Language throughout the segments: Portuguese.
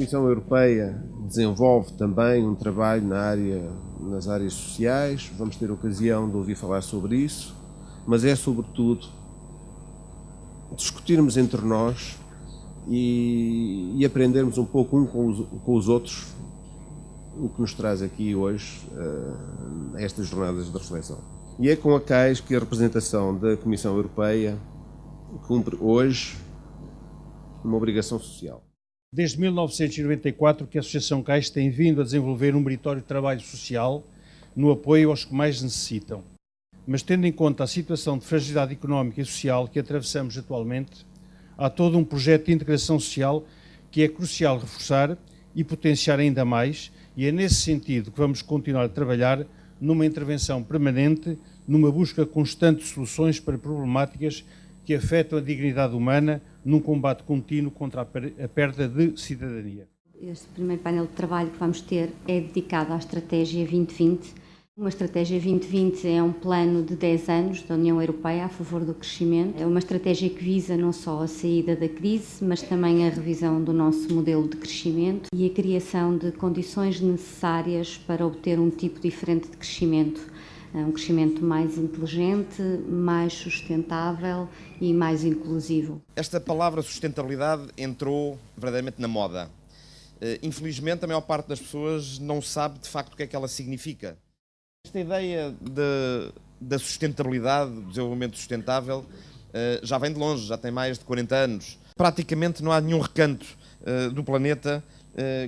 Comissão Europeia desenvolve também um trabalho nas áreas sociais, vamos ter ocasião de ouvir falar sobre isso, mas é sobretudo discutirmos entre nós e aprendermos um pouco com os outros, o que nos traz aqui hoje estas jornadas de reflexão. E é com a CAIS que a representação da Comissão Europeia cumpre hoje uma obrigação social. Desde 1994 que a Associação CAIS tem vindo a desenvolver um meritório trabalho social no apoio aos que mais necessitam. Mas tendo em conta a situação de fragilidade económica e social que atravessamos atualmente, há todo um projeto de integração social que é crucial reforçar e potenciar ainda mais, e é nesse sentido que vamos continuar a trabalhar numa intervenção permanente, numa busca constante de soluções para problemáticas que afetam a dignidade humana, num combate contínuo contra a perda de cidadania. Este primeiro painel de trabalho que vamos ter é dedicado à Estratégia 2020. Uma Estratégia 2020 é um plano de 10 anos da União Europeia a favor do crescimento. É uma estratégia que visa não só a saída da crise, mas também a revisão do nosso modelo de crescimento e a criação de condições necessárias para obter um tipo diferente de crescimento. Um crescimento mais inteligente, mais sustentável e mais inclusivo. Esta palavra sustentabilidade entrou verdadeiramente na moda. Infelizmente, a maior parte das pessoas não sabe de facto o que é que ela significa. Esta ideia da sustentabilidade, do desenvolvimento sustentável, já vem de longe, já tem mais de 40 anos. Praticamente não há nenhum recanto do planeta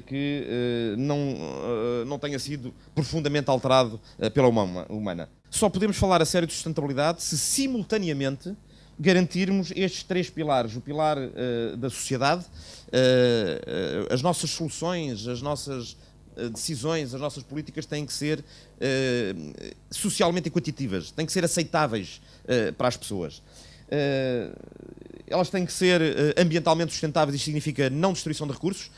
que não tenha sido profundamente alterado pela humana. Só podemos falar a sério de sustentabilidade se simultaneamente garantirmos estes três pilares. O pilar da sociedade, as nossas soluções, as nossas decisões, as nossas políticas têm que ser socialmente equitativas, têm que ser aceitáveis para as pessoas. Elas têm que ser ambientalmente sustentáveis, isto significa não destruição de recursos.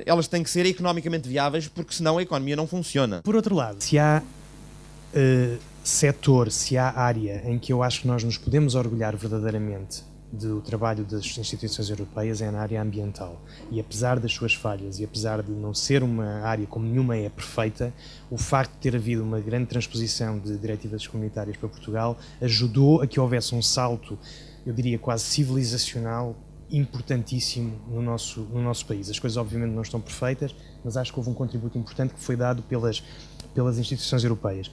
Elas têm que ser economicamente viáveis, porque senão a economia não funciona. Por outro lado, se há setor, se há área em que eu acho que nós nos podemos orgulhar verdadeiramente do trabalho das instituições europeias, é na área ambiental. E apesar das suas falhas e apesar de não ser uma área como nenhuma é perfeita, o facto de ter havido uma grande transposição de diretivas comunitárias para Portugal ajudou a que houvesse um salto, eu diria quase civilizacional, importantíssimo no nosso país. As coisas obviamente não estão perfeitas, mas acho que houve um contributo importante que foi dado pelas instituições europeias.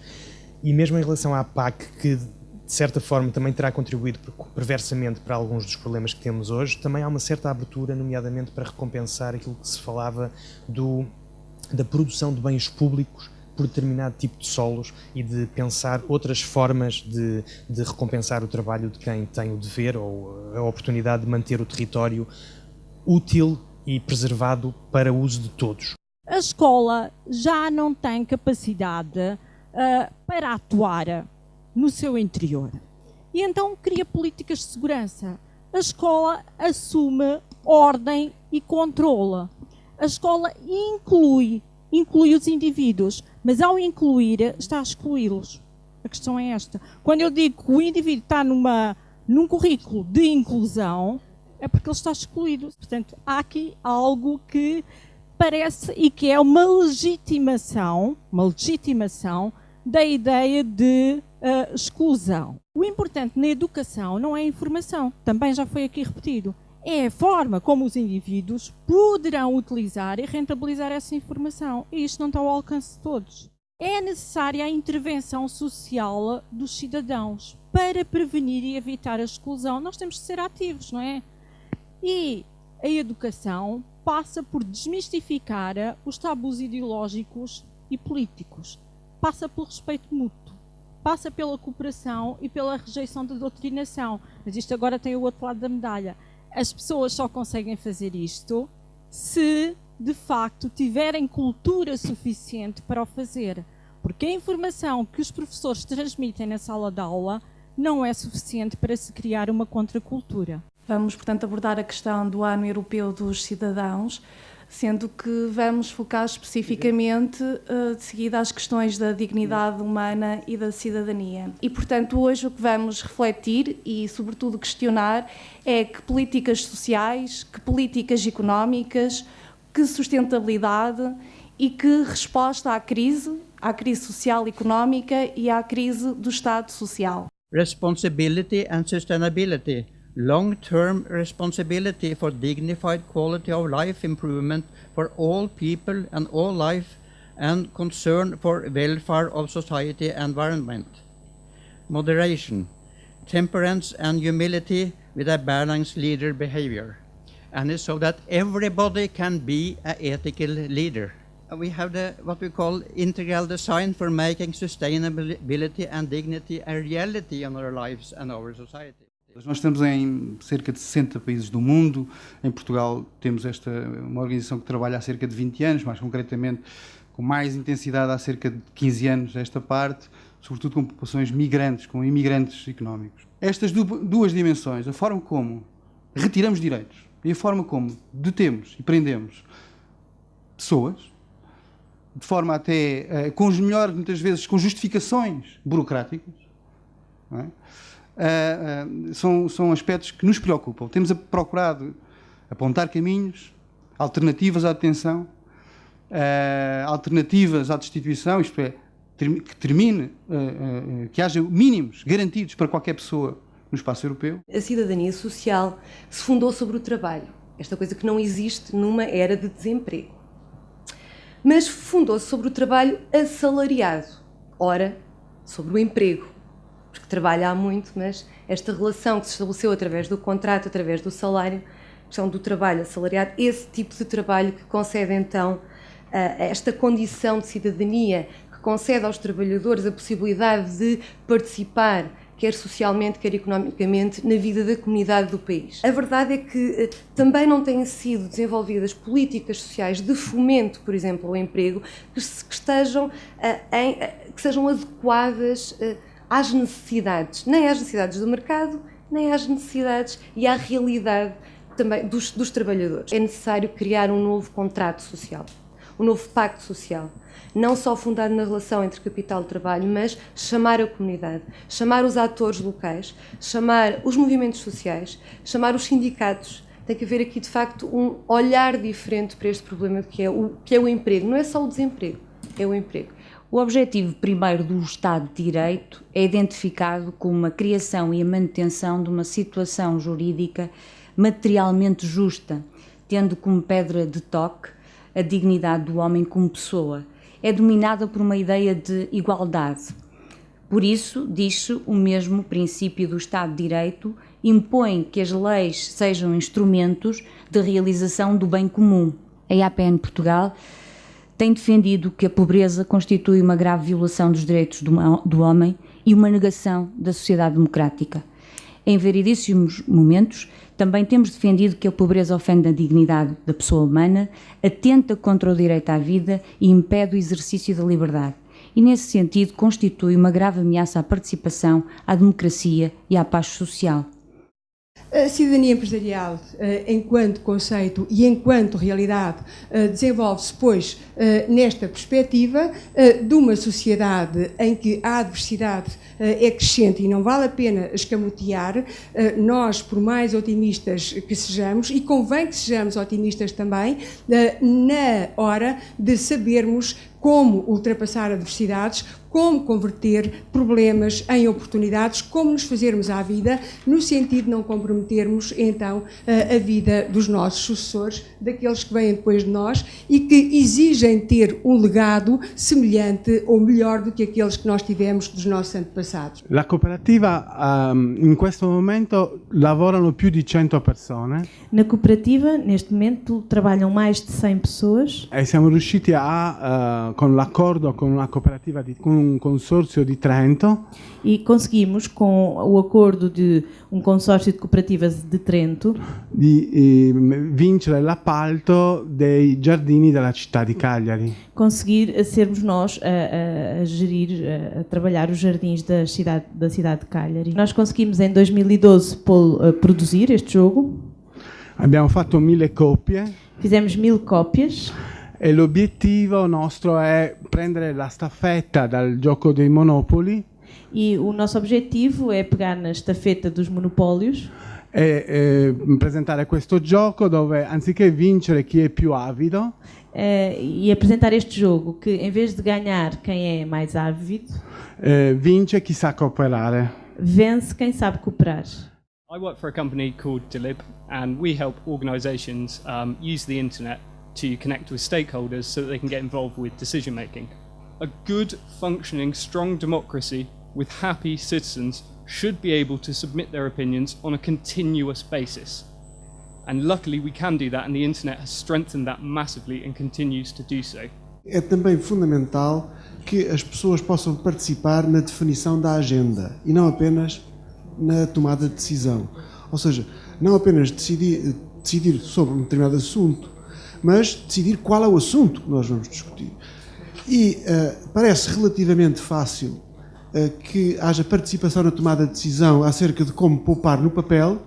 E mesmo em relação à PAC, que de certa forma também terá contribuído perversamente para alguns dos problemas que temos hoje, também há uma certa abertura, nomeadamente para recompensar aquilo que se falava da produção de bens públicos por determinado tipo de solos e de pensar outras formas de recompensar o trabalho de quem tem o dever ou a oportunidade de manter o território útil e preservado para o uso de todos. A escola já não tem capacidade para atuar no seu interior. E então cria políticas de segurança. A escola assume ordem e controla. A escola inclui os indivíduos, mas ao incluir, está a excluí-los. A questão é esta. Quando eu digo que o indivíduo está num currículo de inclusão, é porque ele está excluído. Portanto, há aqui algo que parece e que é uma legitimação da ideia de exclusão. O importante na educação não é a informação, também já foi aqui repetido, é a forma como os indivíduos poderão utilizar e rentabilizar essa informação, e isto não está ao alcance de todos. É necessária a intervenção social dos cidadãos para prevenir e evitar a exclusão. Nós temos de ser ativos, não é? E a educação passa por desmistificar os tabus ideológicos e políticos, passa pelo respeito mútuo, passa pela cooperação e pela rejeição da doutrinação. Mas isto agora tem o outro lado da medalha. As pessoas só conseguem fazer isto se, de facto, tiverem cultura suficiente para o fazer. Porque a informação que os professores transmitem na sala de aula não é suficiente para se criar uma contracultura. Vamos, portanto, abordar a questão do Ano Europeu dos Cidadãos, sendo que vamos focar especificamente, de seguida, às questões da dignidade humana e da cidadania. E, portanto, hoje o que vamos refletir e, sobretudo, questionar é que políticas sociais, que políticas económicas, que sustentabilidade e que resposta à crise social e económica e à crise do Estado social. Responsibility and sustainability, long-term responsibility for dignified quality of life improvement for all people and all life, and concern for welfare of society and environment. Moderation, temperance and humility with a balanced leader behavior, and it's so that everybody can be an ethical leader. We have what we call integral design for making sustainability and dignity a reality in our lives and our society. Nós estamos em cerca de 60 países do mundo. Em Portugal temos uma organização que trabalha há cerca de 20 anos, mais concretamente com mais intensidade há cerca de 15 anos esta parte, sobretudo com populações migrantes, com imigrantes económicos. Estas duas dimensões, a forma como retiramos direitos e a forma como detemos e prendemos pessoas, de forma até com os melhores, muitas vezes, com justificações burocráticas, não é? São aspectos que nos preocupam. Temos procurado apontar caminhos, alternativas à detenção, alternativas à destituição, isto é, que haja mínimos garantidos para qualquer pessoa no espaço europeu. A cidadania social se fundou sobre o trabalho, esta coisa que não existe numa era de desemprego. Mas fundou-se sobre o trabalho assalariado, ora, sobre o emprego, porque trabalha há muito, mas esta relação que se estabeleceu através do contrato, através do salário, a questão do trabalho assalariado, esse tipo de trabalho que concede então esta condição de cidadania, que concede aos trabalhadores a possibilidade de participar, quer socialmente, quer economicamente, na vida da comunidade do país. A verdade é que também não têm sido desenvolvidas políticas sociais de fomento, por exemplo, ao emprego, que sejam adequadas às necessidades, nem às necessidades do mercado, nem às necessidades e à realidade também dos trabalhadores. É necessário criar um novo contrato social, um novo pacto social, não só fundado na relação entre capital e trabalho, mas chamar a comunidade, chamar os atores locais, chamar os movimentos sociais, chamar os sindicatos. Tem que haver aqui, de facto, um olhar diferente para este problema que é o emprego. Não é só o desemprego, é o emprego. O objetivo primeiro do Estado de Direito é identificado como a criação e a manutenção de uma situação jurídica materialmente justa, tendo como pedra de toque a dignidade do homem como pessoa. É dominada por uma ideia de igualdade. Por isso, diz-se, o mesmo princípio do Estado de Direito impõe que as leis sejam instrumentos de realização do bem comum. A IAPN Portugal tem defendido que a pobreza constitui uma grave violação dos direitos do homem e uma negação da sociedade democrática. Em variedíssimos momentos, também temos defendido que a pobreza ofende a dignidade da pessoa humana, atenta contra o direito à vida e impede o exercício da liberdade. E, nesse sentido, constitui uma grave ameaça à participação, à democracia e à paz social. A cidadania empresarial, enquanto conceito e enquanto realidade, desenvolve-se, pois, nesta perspectiva de uma sociedade em que a adversidade é crescente e não vale a pena escamotear. Nós, por mais otimistas que sejamos, e convém que sejamos otimistas também, na hora de sabermos como ultrapassar adversidades, como converter problemas em oportunidades, como nos fazermos à vida, no sentido de não comprometermos, então, a vida dos nossos sucessores, daqueles que vêm depois de nós e que exigem ter um legado semelhante ou melhor do que aqueles que nós tivemos dos nossos antepassados. La cooperativa, in questo momento, lavorano più di 100 persone. Na cooperativa, neste momento, trabalham mais de 100 pessoas. E siamo riusciti con l'accordo con una cooperativa con un consorzio di Trento. E conseguimos, com o acordo de um consórcio de cooperativas de Trento, di vincere l'appalto dei giardini della città di Cagliari. Conseguir sermos nós a gerir, a trabalhar os jardins da cidade de Cagliari. Nós conseguimos em 2012 produzir este jogo. Abbiamo fatto 1000 copie. Fizemos 1000 cópias. E l'obiettivo nostro è prendere la staffetta dal gioco dei Monopoli. E o nosso objetivo é pegar na estafeta dos monopólios presentare questo gioco dove anziché vincere chi è più avido, e apresentar este jogo que, em vez de ganhar quem é mais ávido, vince chi sa cooperare. Vence quem sabe cooperar. I work for a company called Delib, and we help organisations use the internet to connect with stakeholders so that they can get involved with decision making. A good, functioning, strong democracy with happy citizens should be able to submit their opinions on a continuous basis. And luckily we can do that, and the internet has strengthened that massively and continues to do so. É também fundamental que as pessoas possam participar na definição da agenda e não apenas na tomada de decisão. Ou seja, não apenas decidir sobre um determinado assunto, mas decidir qual é o assunto que nós vamos discutir. E parece relativamente fácil que haja participação na tomada de decisão acerca de como poupar no papel,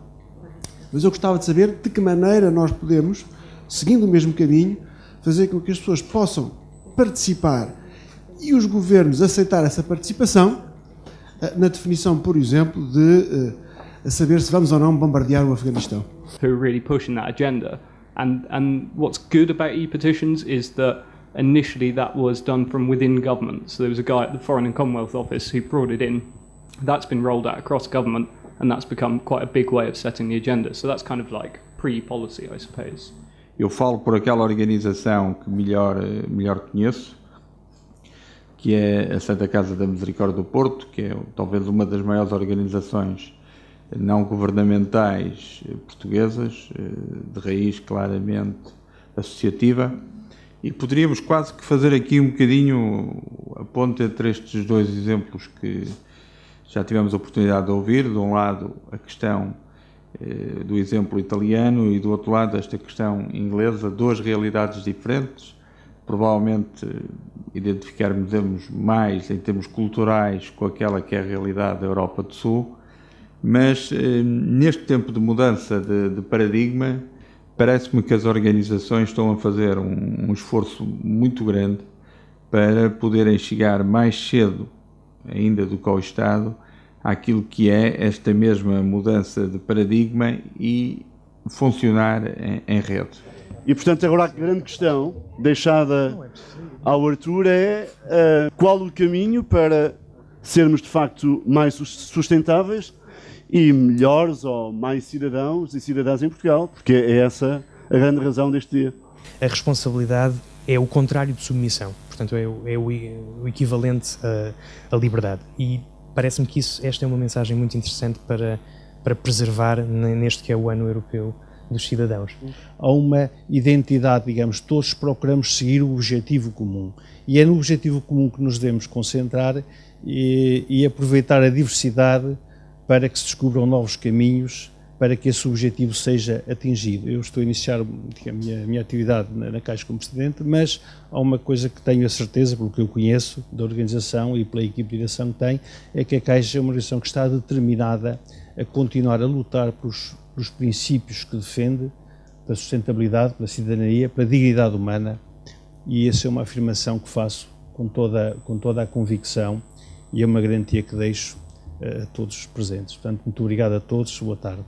mas eu gostava de saber de que maneira nós podemos, seguindo o mesmo caminho, fazer com que as pessoas possam participar e os governos aceitar essa participação na definição, por exemplo, de saber se vamos ou não bombardear o Afeganistão. Who are really pushing that agenda. And what's good about e-petitions is that initially that was done from within government. So there was a guy at the Foreign and Commonwealth Office who brought it in. That's been rolled out across government, and that's become quite a big way of setting the agenda. So that's kind of like pre-policy, I suppose. Eu falo por aquela organização que melhor conheço, que é a Santa Casa da Misericórdia do Porto, que é talvez uma das maiores organizações não governamentais portuguesas, de raiz claramente associativa, e poderíamos quase que fazer aqui um bocadinho a ponte entre estes dois exemplos que já tivemos a oportunidade de ouvir. De um lado, a questão do exemplo italiano e do outro lado, esta questão inglesa, duas realidades diferentes. Provavelmente identificarmos mais em termos culturais com aquela que é a realidade da Europa do Sul, mas neste tempo de mudança de paradigma, parece-me que as organizações estão a fazer um esforço muito grande para poderem chegar mais cedo ainda do que ao Estado àquilo que é esta mesma mudança de paradigma e funcionar em rede. E, portanto, agora a grande questão deixada ao Artur é qual o caminho para sermos, de facto, mais sustentáveis e melhores ou mais cidadãos e cidadãs em Portugal, porque é essa a grande razão deste dia. A responsabilidade é o contrário de submissão, portanto é o equivalente à liberdade, e parece-me que esta é uma mensagem muito interessante para preservar neste que é o ano europeu dos cidadãos. Há uma identidade, digamos, todos procuramos seguir o objetivo comum, e é no objetivo comum que nos devemos concentrar e aproveitar a diversidade para que se descubram novos caminhos para que esse objetivo seja atingido. Eu estou a iniciar a minha atividade na Caixa como presidente, mas há uma coisa que tenho a certeza, pelo que eu conheço da organização e pela equipe de direção que tem, é que a Caixa é uma organização que está determinada a continuar a lutar pelos princípios que defende, pela sustentabilidade, pela cidadania, pela dignidade humana, e essa é uma afirmação que faço com toda a convicção e é uma garantia que deixo a todos os presentes. Portanto, muito obrigado a todos, boa tarde.